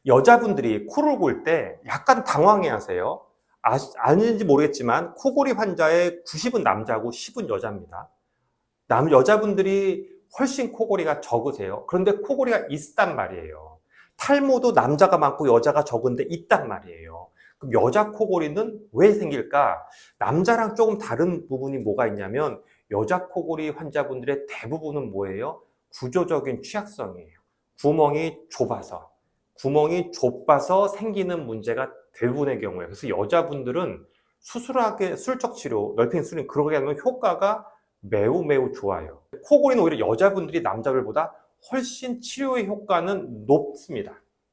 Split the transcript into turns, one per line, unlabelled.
여자분들이 코를 골 때 약간 당황해 하세요. 아는지 모르겠지만 코골이 환자의 90은 남자고 10은 여자입니다. 여자분들이 훨씬 코골이가 적으세요. 그런데 코골이가 있단 말이에요. 탈모도 남자가 많고 여자가 적은데 있단 말이에요. 그럼 여자 코골이는 왜 생길까? 남자랑 조금 다른 부분이 뭐가 있냐면 여자 코골이 환자분들의 대부분은 뭐예요? 구조적인 취약성이에요. 구멍이 좁아서. 구멍이 좁아서 생기는 문제가 대부분의 경우에요. 그래서 여자분들은 수술하게 술적 치료, 넓힌 수술은 그러게 하면 효과가 매우 매우 좋아요. 코골이는 오히려 여자분들이 남자들보다 훨씬 치료의 효과는 높습니다.